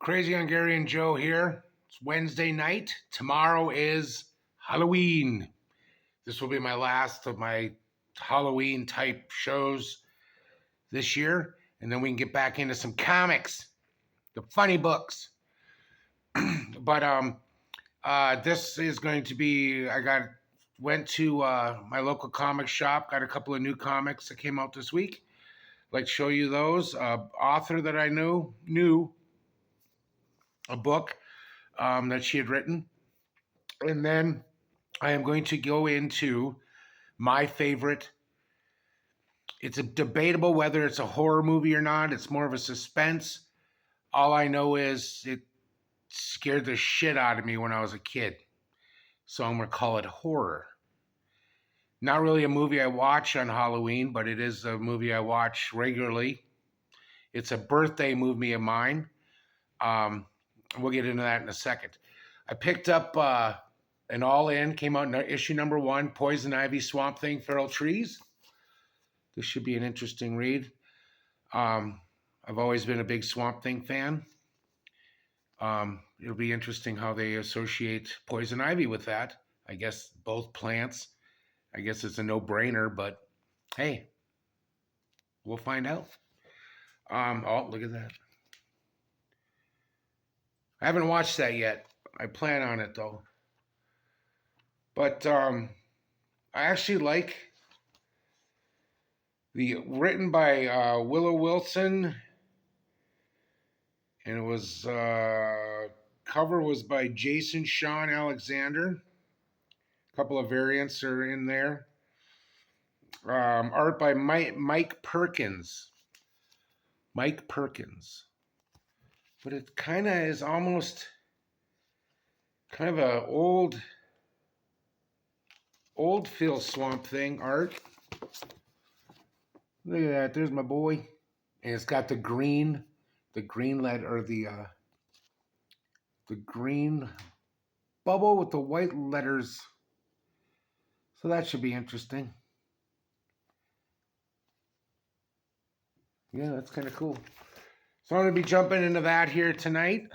Crazy Hungarian Joe here. It's Wednesday night. Tomorrow is Halloween. This will be my last of my Halloween type shows this year. And then we can get back into some comics, the funny books. But this is going to be went to my local comic shop, got a couple of new comics that came out this week. I'd like to show you those. Author that I knew a book that she had written. And then I am going to go into my favorite. It's a debatable whether it's a horror movie or not. It's more of a suspense. All I know is it scared the shit out of me when I was a kid. So I'm going to call it horror. Not really a movie I watch on Halloween, but it is a movie I watch regularly. It's a birthday movie of mine. We'll get into that in a second. I picked up an all-in, came out in issue number 1, Poison Ivy, Swamp Thing, Feral Trees. This should be an interesting read. I've always been a big Swamp Thing fan. It'll be interesting how they associate Poison Ivy with that. I guess both plants. I guess it's a no-brainer, but hey, we'll find out. Oh, look at that. I haven't watched that yet. I plan on it, though. But I actually like the written by Willow Wilson, and it was cover was by Jason Sean Alexander. A couple of variants are in there. Art by Mike Perkins. Mike Perkins. But it kind of is almost kind of a old Phil Swamp Thing art. Look at that. There's my boy. And it's got the green letter, or the green bubble with the white letters. So that should be interesting. Yeah, that's kind of cool. So I'm going to be jumping into that here tonight.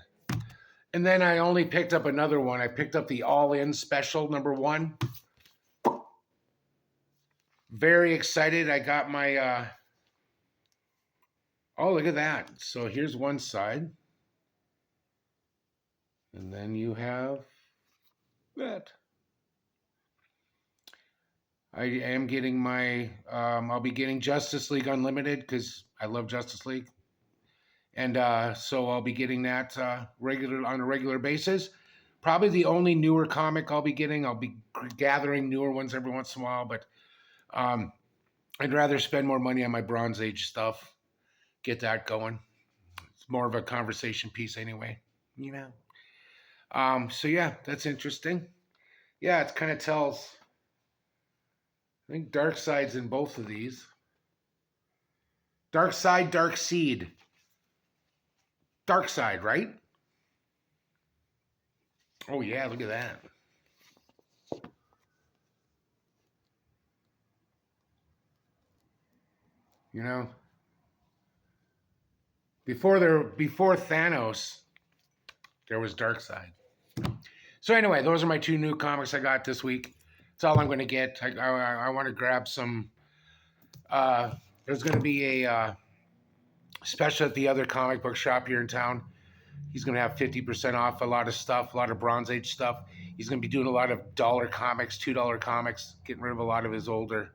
And then I only picked up another one. I picked up the All-In Special number 1. Very excited. I got my... Oh, look at that. So here's one side. And then you have that. I am getting my... I'll be getting Justice League Unlimited because I love Justice League. And so I'll be getting that on a regular basis. Probably the only newer comic I'll be getting. I'll be gathering newer ones every once in a while, but I'd rather spend more money on my Bronze Age stuff. Get that going. It's more of a conversation piece anyway, you know. So yeah, that's interesting. Yeah, it kind of tells. I think Darkseid's in both of these. Darkseid, Darkseid. Darkseid, right? Oh yeah, look at that. You know, before Thanos, there was Darkseid. So anyway, those are my 2 new comics I got this week. That's all I'm going to get. I want to grab some. There's going to be a special at the other comic book shop here in town. He's going to have 50% off a lot of stuff, a lot of Bronze Age stuff. He's going to be doing a lot of $1 comics, $2 comics, getting rid of a lot of his older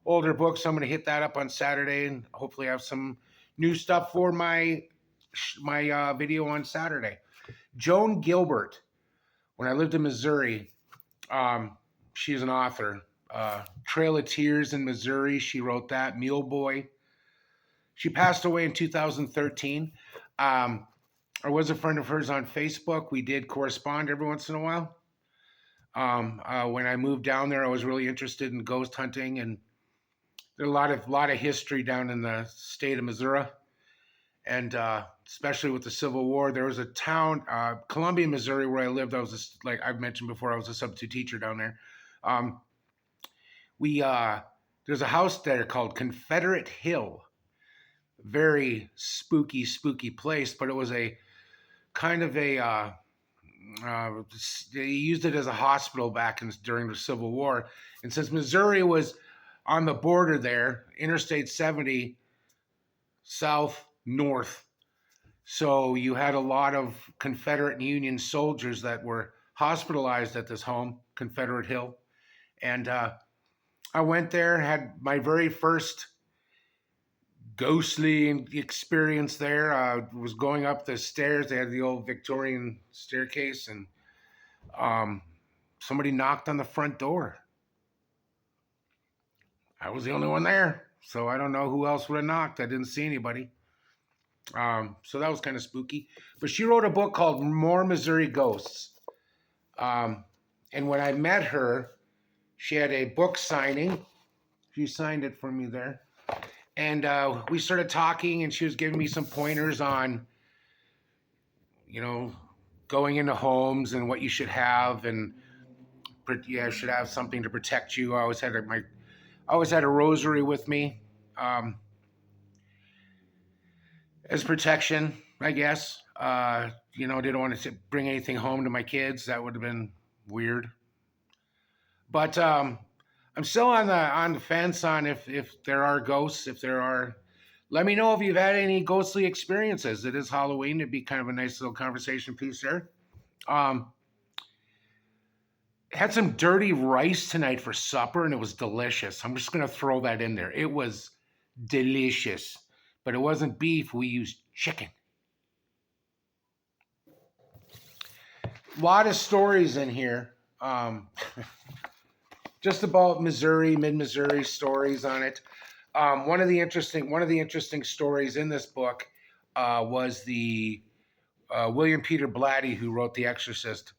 books. So I'm going to hit that up on Saturday and hopefully have some new stuff for my video on Saturday. Joan Gilbert, when I lived in Missouri, she's an author. Trail of Tears in Missouri, she wrote that. Mule Boy. She passed away in 2013. I was a friend of hers on Facebook. We did correspond every once in a while. When I moved down there, I was really interested in ghost hunting, and there's a lot of history down in the state of Missouri, and especially with the Civil War. There was a town, Columbia, Missouri, where I lived. I was like I've mentioned before, I was a substitute teacher down there. There's a house there called Confederate Hill. Very spooky place, but it was a kind of a they used it as a hospital during the Civil War. And since Missouri was on the border there, Interstate 70, south, north, so you had a lot of Confederate and Union soldiers that were hospitalized at this home, Confederate Hill. And I went there, had my very first ghostly experience there. I was going up the stairs. They had the old Victorian staircase, and somebody knocked on the front door. I was the only one there, so I don't know who else would have knocked. I didn't see anybody. So that was kind of spooky. But she wrote a book called More Missouri Ghosts. And when I met her, she had a book signing. She signed it for me there. And we started talking, and she was giving me some pointers on, going into homes and what you should have, and should have something to protect you. I always had a rosary with me, as protection, I guess. Didn't want to bring anything home to my kids. That would have been weird. But I'm still on the fence on if there are ghosts. If there are, let me know if you've had any ghostly experiences. It is Halloween. It'd be kind of a nice little conversation piece there. Had some dirty rice tonight for supper, and it was delicious. I'm just gonna throw that in there. It was delicious, but it wasn't beef. We used chicken. A lot of stories in here. Just about Missouri, mid-Missouri stories on it. One of the interesting stories in this book was the William Peter Blatty, who wrote The Exorcist,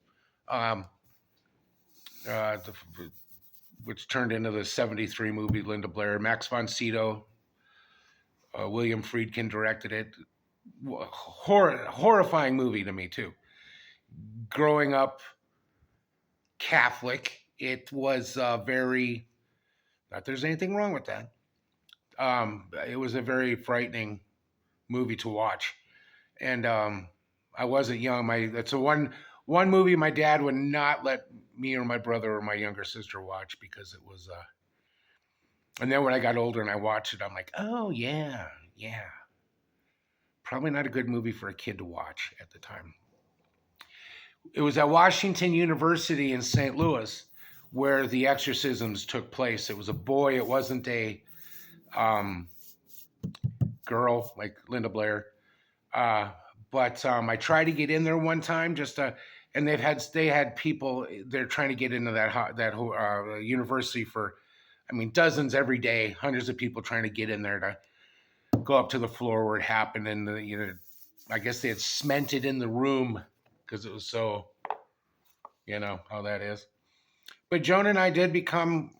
which turned into the '73 movie Linda Blair. Max von Sydow, William Friedkin directed it. Horrifying movie to me too. Growing up Catholic, it was very, not there's anything wrong with that. It was a very frightening movie to watch. And I wasn't young. That's a one movie my dad would not let me or my brother or my younger sister watch because it was and then when I got older and I watched it, I'm like, oh yeah. Probably not a good movie for a kid to watch at the time. It was at Washington University in St. Louis where the exorcisms took place. It was a boy. It wasn't a girl like Linda Blair. But I tried to get in there one time and they had people. They're trying to get into that university for, dozens every day, hundreds of people trying to get in there to go up to the floor where it happened, and I guess they had cemented in the room because it was so, how that is. But Joan and I did become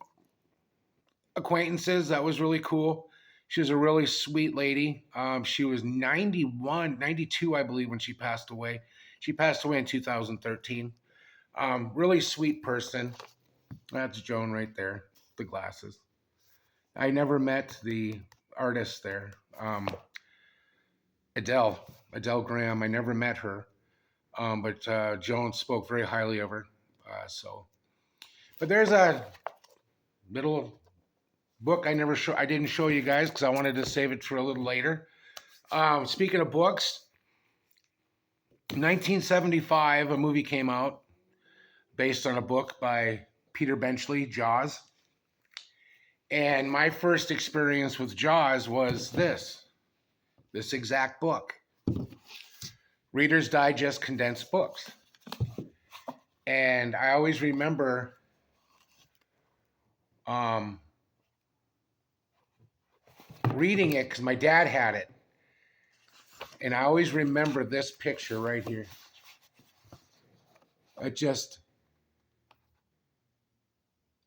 acquaintances. That was really cool. She was a really sweet lady. She was 92, I believe, when she passed away. She passed away in 2013. Really sweet person. That's Joan right there, the glasses. I never met the artist there. Adele Graham. I never met her. But Joan spoke very highly of her. But there's a little book I didn't show you guys because I wanted to save it for a little later. Speaking of books, 1975, a movie came out based on a book by Peter Benchley, Jaws. And my first experience with Jaws was this exact book. Reader's Digest condensed books. And I always remember reading it because my dad had it. And I always remember this picture right here. It just,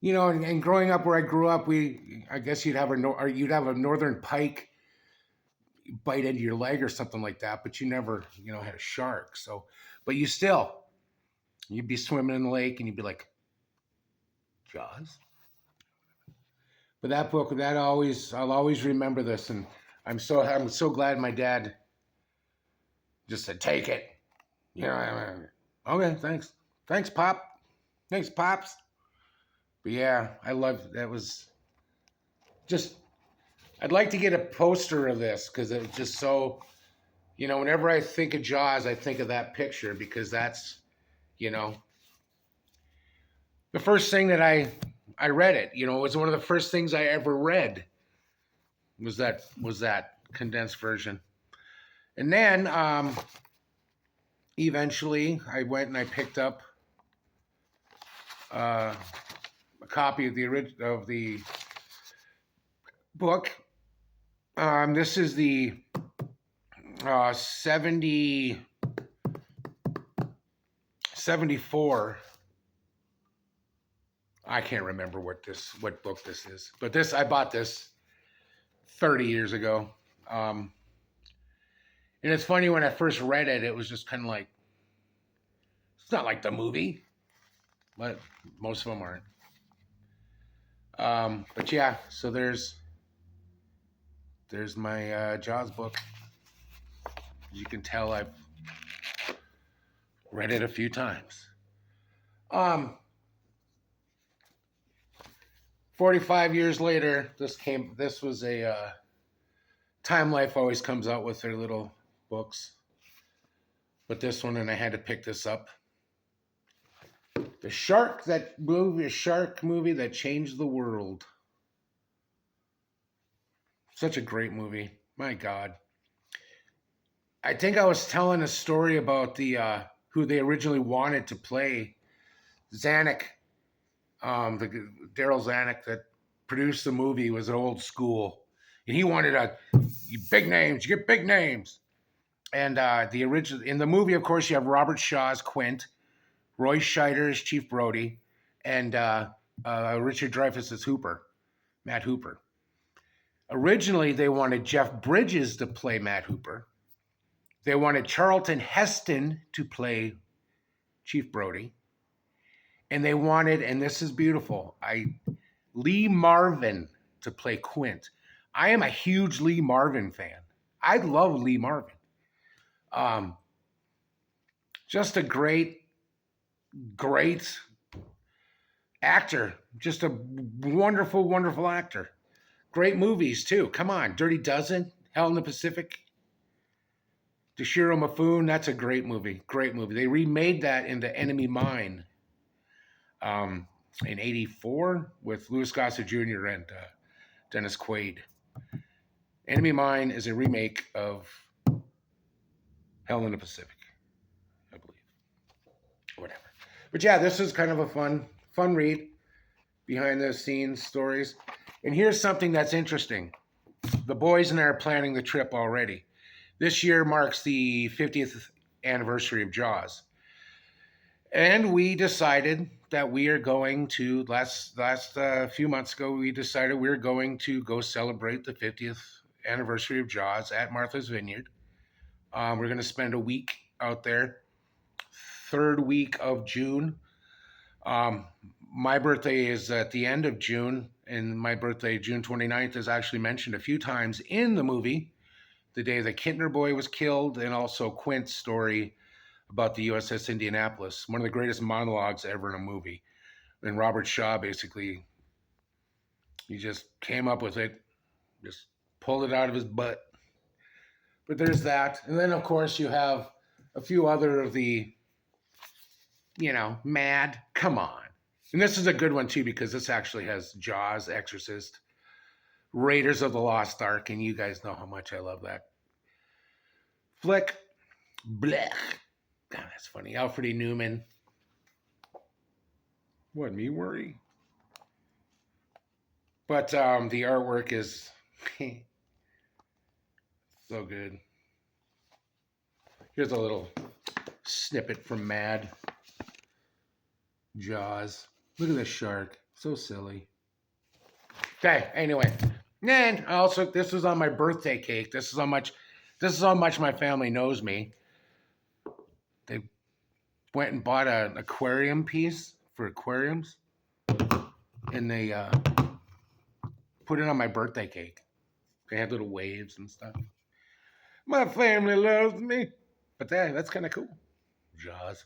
and growing up where I grew up, I guess you'd have a northern pike bite into your leg or something like that, but you never, had a shark. So, but you'd be swimming in the lake and you'd be like, Jaws? But that book, I'll always remember this, and I'm so glad my dad just said, take it. You know, okay, thanks. Thanks, Pop. Thanks, Pops. But yeah, I love that was just I'd like to get a poster of this because it's just so whenever I think of Jaws, I think of that picture because that's, you know, the first thing that I read it. It was one of the first things I ever read was that condensed version. And then eventually I went and I picked up a copy of the book. This is the 74. I can't remember what book this is, but I bought this 30 years ago. And it's funny, when I first read it, it was just kind of like, it's not like the movie, but most of them aren't. But yeah, so there's my Jaws book. As you can tell, I've read it a few times. 45 years later, this was a Time Life always comes out with their little books. But this one, and I had to pick this up. A shark movie that changed the world. Such a great movie. My God. I think I was telling a story about who they originally wanted to play Zanuck. The Daryl Zanuck that produced the movie was an old school, and he wanted big names. You get big names. And in the movie, of course, you have Robert Shaw as Quint, Roy Scheider as Chief Brody, and Richard Dreyfuss as Matt Hooper. Originally, they wanted Jeff Bridges to play Matt Hooper. They wanted Charlton Heston to play Chief Brody. And they wanted, and this is beautiful, Lee Marvin to play Quint. I am a huge Lee Marvin fan. I love Lee Marvin. Just a great actor. Just a wonderful, wonderful actor. Great movies, too. Come on. Dirty Dozen, Hell in the Pacific. Toshiro Mifune, that's a great movie. Great movie. They remade that into Enemy Mine in 84 with Louis Gossett Jr. and Dennis Quaid. Enemy Mine is a remake of Hell in the Pacific, I believe. Whatever. But yeah, this is kind of a fun read, behind the scenes stories. And here's something that's interesting. The boys and I are planning the trip already. This year marks the 50th anniversary of Jaws. And we decided that we are going to, last few months ago, we decided we were going to go celebrate the 50th anniversary of Jaws at Martha's Vineyard. We're going to spend a week out there, third week of June. My birthday is at the end of June, and my birthday, June 29th, is actually mentioned a few times in the movie. The day the Kintner boy was killed, and also Quint's story about the USS Indianapolis. One of the greatest monologues ever in a movie. And Robert Shaw basically, he just came up with it, just pulled it out of his butt. But there's that. And then, of course, you have a few other of the, Mad. Come on. And this is a good one, too, because this actually has Jaws, Exorcist, Raiders of the Lost Ark, and you guys know how much I love that flick. Blech. God, that's funny. Alfred E. Newman. What, me worry? But the artwork is so good. Here's a little snippet from Mad. Jaws. Look at this shark. So silly. Okay, anyway. And also, this was on my birthday cake. This is how much my family knows me. They went and bought an aquarium piece for aquariums. And they put it on my birthday cake. They had little waves and stuff. My family loves me. But that's kind of cool. Jaws.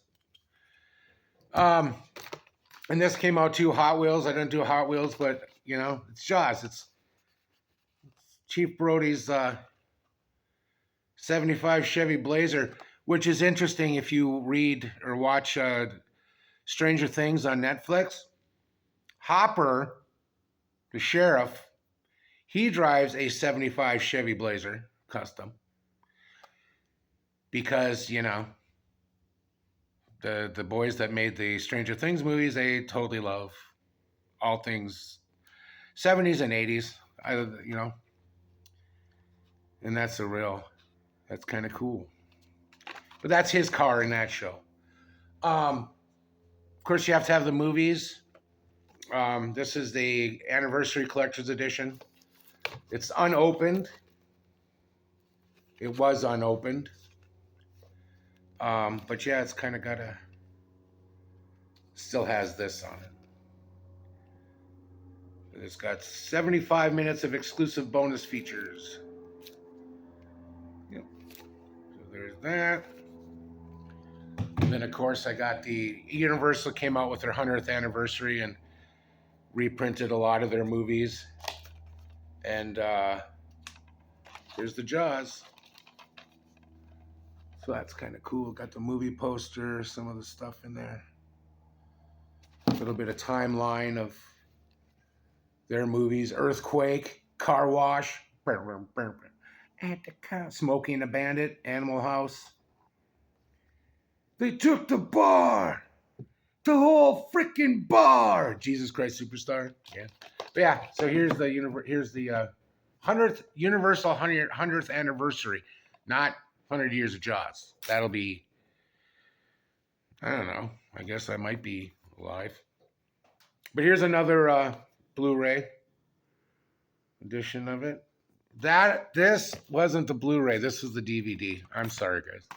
And this came out too. Hot Wheels. I didn't do Hot Wheels, but you know, it's Jaws. It's Chief Brody's 75 Chevy Blazer, which is interesting if you read or watch Stranger Things on Netflix. Hopper, the sheriff, he drives a 75 Chevy Blazer custom because, you know, the boys that made the Stranger Things movies, they totally love all things 70s and 80s. You know, and that's kind of cool. But that's his car in that show. Of course, you have to have the movies. This is the Anniversary Collector's Edition. It's unopened. It was unopened. But yeah, it's kind of still has this on it. It's got 75 minutes of exclusive bonus features. Yep. So there's that. And then, of course, I got the Universal came out with their 100th anniversary and reprinted a lot of their movies. And here's the Jaws. So that's kind of cool. Got the movie poster, some of the stuff in there. A little bit of timeline of their movies. Earthquake, Car Wash, Smoking the Bandit, Animal House. They took the bar. The whole freaking bar. Jesus Christ Superstar. Yeah. But yeah, so here's the 100th Universal 100th anniversary. Not 100 years of Jaws. That'll be, I don't know. I guess I might be alive. But here's another Blu-ray edition of it. This wasn't the Blu-ray. This was the DVD. I'm sorry, guys.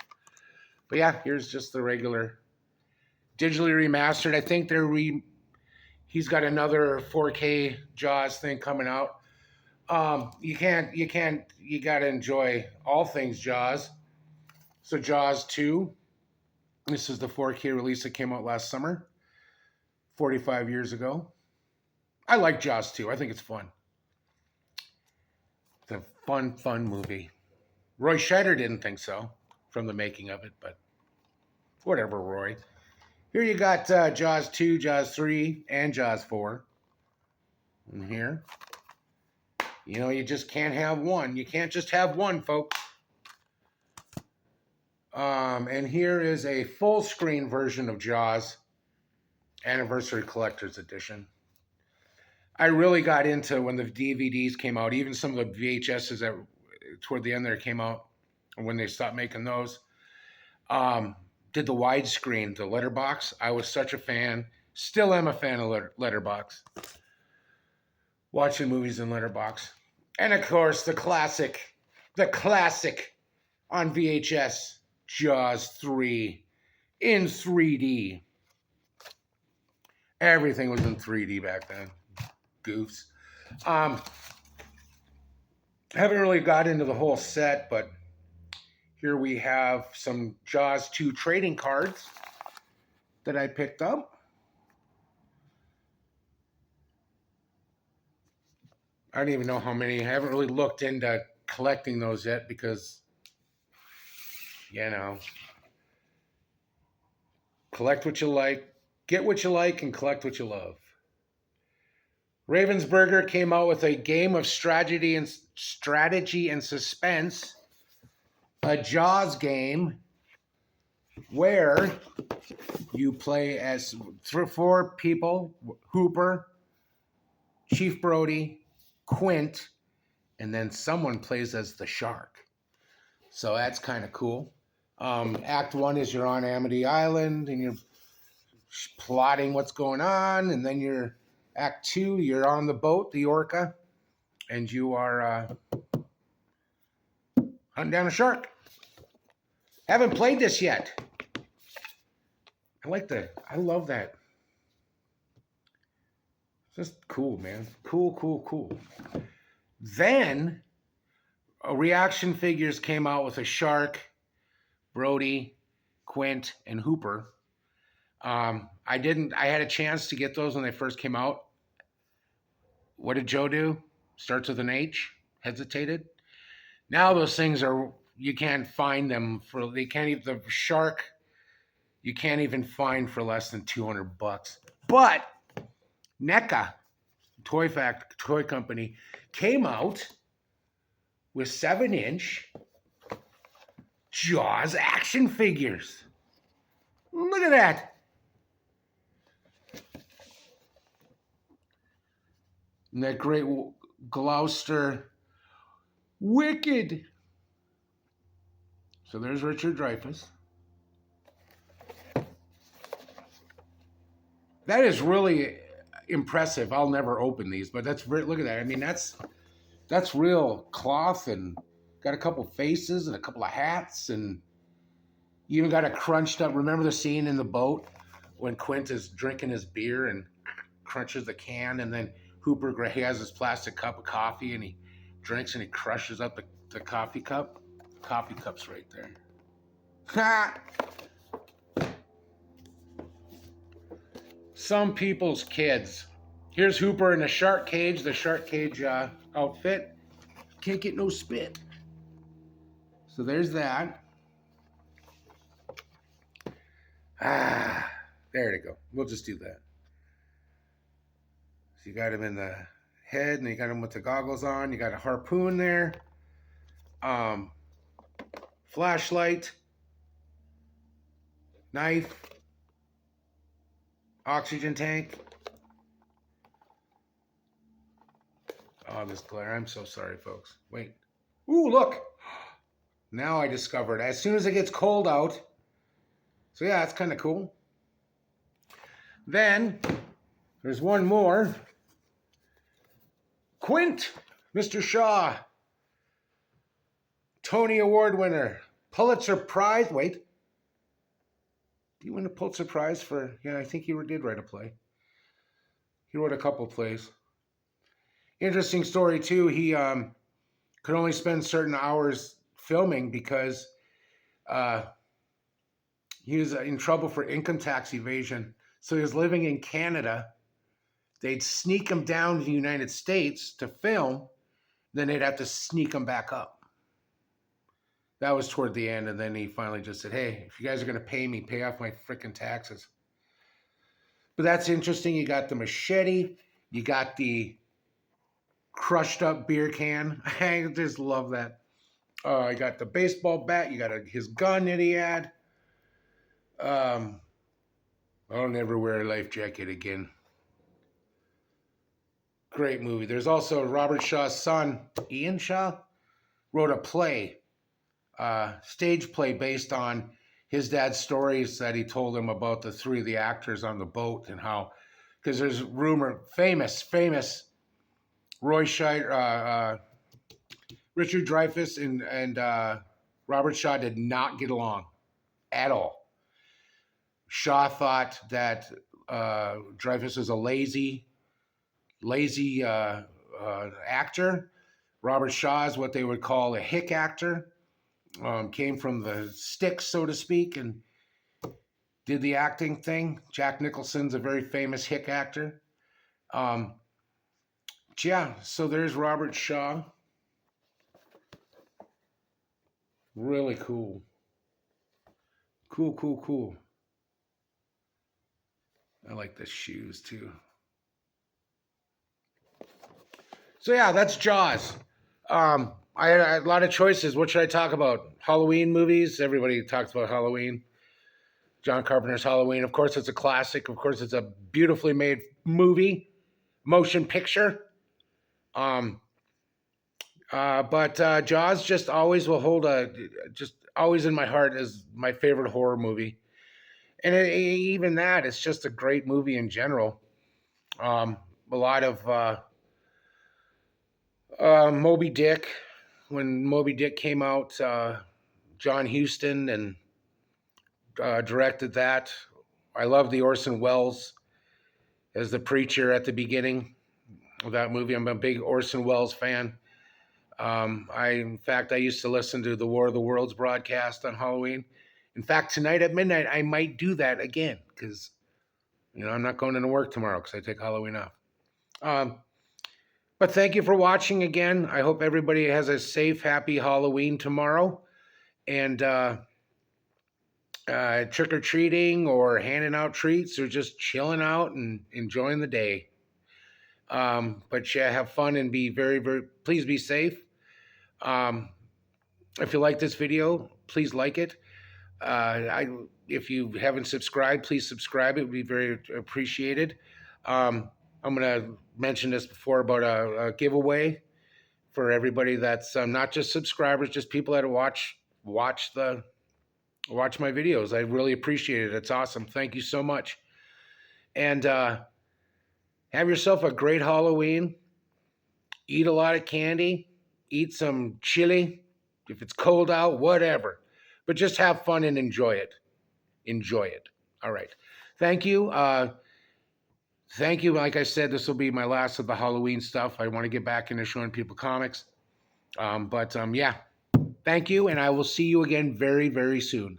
But yeah, here's just the regular digitally remastered. I think he's got another 4K Jaws thing coming out. You gotta enjoy all things Jaws. So Jaws 2, this is the 4K release that came out last summer, 45 years ago. I like Jaws 2. I think it's fun. It's a fun movie. Roy Scheider didn't think so from the making of it, but whatever, Roy. Here you got Jaws 2, Jaws 3, and Jaws 4. In here. You know, you just can't have one. You can't just have one, folks. And here is a full screen version of Jaws Anniversary Collector's Edition. I really got into when the DVDs came out, even some of the VHSs that toward the end there came out, when they stopped making those. Did the widescreen, the letterbox. I was such a fan. Still am a fan of letterbox. Watching movies in letterbox. And of course, the classic on VHS, Jaws 3 in 3D. Everything was in 3D back then. Goofs. Haven't really got into the whole set, but here we have some Jaws 2 trading cards that I picked up. I don't even know how many. I haven't really looked into collecting those yet because, you know, collect what you like, get what you like, and collect what you love. Ravensburger came out with a game of strategy and suspense, a Jaws game where you play as 4 people: Hooper, Chief Brody, Quint, and then someone plays as the shark. So that's kind of cool. Act 1 is you're on Amity Island and you're plotting what's going on, and then Act 2, you're on the boat, the Orca, and you are hunting down a shark. Haven't played this yet. I love that. Just cool, man. Cool. Then, Reaction Figures came out with a shark, Brody, Quint, and Hooper. I didn't. I had a chance to get those when they first came out. What did Joe do? Starts with an H. Hesitated. Now those things are. You can't find them for. They can't even the shark. You can't even find for less than $200. But NECA toy company came out with 7-inch Jaws action figures. Look at that. And that great Gloucester Wicked. So there's Richard Dreyfuss. That is really impressive. I'll never open these, but look at that. I mean, that's real cloth and got a couple faces and a couple of hats and you even got a crunched up. Remember the scene in the boat when Quint is drinking his beer and crunches the can, and then Hooper he has his plastic cup of coffee and he drinks and he crushes up the coffee cup. Coffee cup's right there. Ha! Some people's kids. Here's Hooper in the shark cage outfit. Can't get no spit. So there's that. There you go. We'll just do that. So you got him in the head, and you got him with the goggles on. You got a harpoon there. Flashlight. Knife. Oxygen tank. Oh, this glare. I'm so sorry, folks. Wait. Ooh, look. Now I discovered. As soon as it gets cold out. So yeah, it's kind of cool. Then there's one more. Quint, Mr. Shaw. Tony Award winner. Pulitzer Prize. Wait. Did he win a Pulitzer Prize for... Yeah, I think he did write a play. He wrote a couple plays. Interesting story, too. He could only spend certain hours filming because he was in trouble for income tax evasion. So he was living in Canada. They'd sneak him down to the United States to film. Then they'd have to sneak him back up. That was toward the end. And then he finally just said, hey, if you guys are going to pay me, pay off my freaking taxes. But that's interesting. You got the machete. You got the crushed up beer can. I just love that. You got the baseball bat. You got his gun that he had. I'll never wear a life jacket again. Great movie. There's also Robert Shaw's son, Ian Shaw, wrote a play, stage play based on his dad's stories that he told him about the three of the actors on the boat and how, because there's famous Roy Scheider, Richard Dreyfuss and Robert Shaw did not get along at all. Shaw thought that Dreyfuss was a lazy actor. Robert Shaw is what they would call a hick actor. Came from the sticks, so to speak, and did the acting thing. Jack Nicholson's a very famous hick actor. Yeah, so there's Robert Shaw. Really cool. Cool. I like the shoes too. So yeah, that's Jaws. I had a lot of choices. What should I talk about? Halloween movies. Everybody talks about Halloween. John Carpenter's Halloween. Of course, it's a classic. Of course, it's a beautifully made movie, motion picture. But Jaws just always will hold just always in my heart as my favorite horror movie. And even that, it's just a great movie in general. A lot of Moby Dick. When Moby Dick came out, John Huston and directed that. I love the Orson Welles as the preacher at the beginning of that movie. I'm a big Orson Welles fan. In fact, I used to listen to the War of the Worlds broadcast on Halloween. In fact, tonight at midnight, I might do that again because, I'm not going into work tomorrow because I take Halloween off. But thank you for watching again. I hope everybody has a safe, happy Halloween tomorrow. And trick or treating or handing out treats or just chilling out and enjoying the day. But yeah, have fun and be very, very, please be safe. If you like this video, please like it. If you haven't subscribed, please subscribe. It would be very appreciated. I'm going to mention this before about a giveaway for everybody that's not just subscribers, just people that watch my videos. I really appreciate it. It's awesome. Thank you so much. And have yourself a great Halloween. Eat a lot of candy. Eat some chili. If it's cold out, whatever. But just have fun and enjoy it. Enjoy it. All right. Thank you. Thank you. Like I said, this will be my last of the Halloween stuff. I want to get back into showing people comics. Yeah. Thank you. And I will see you again very, very soon.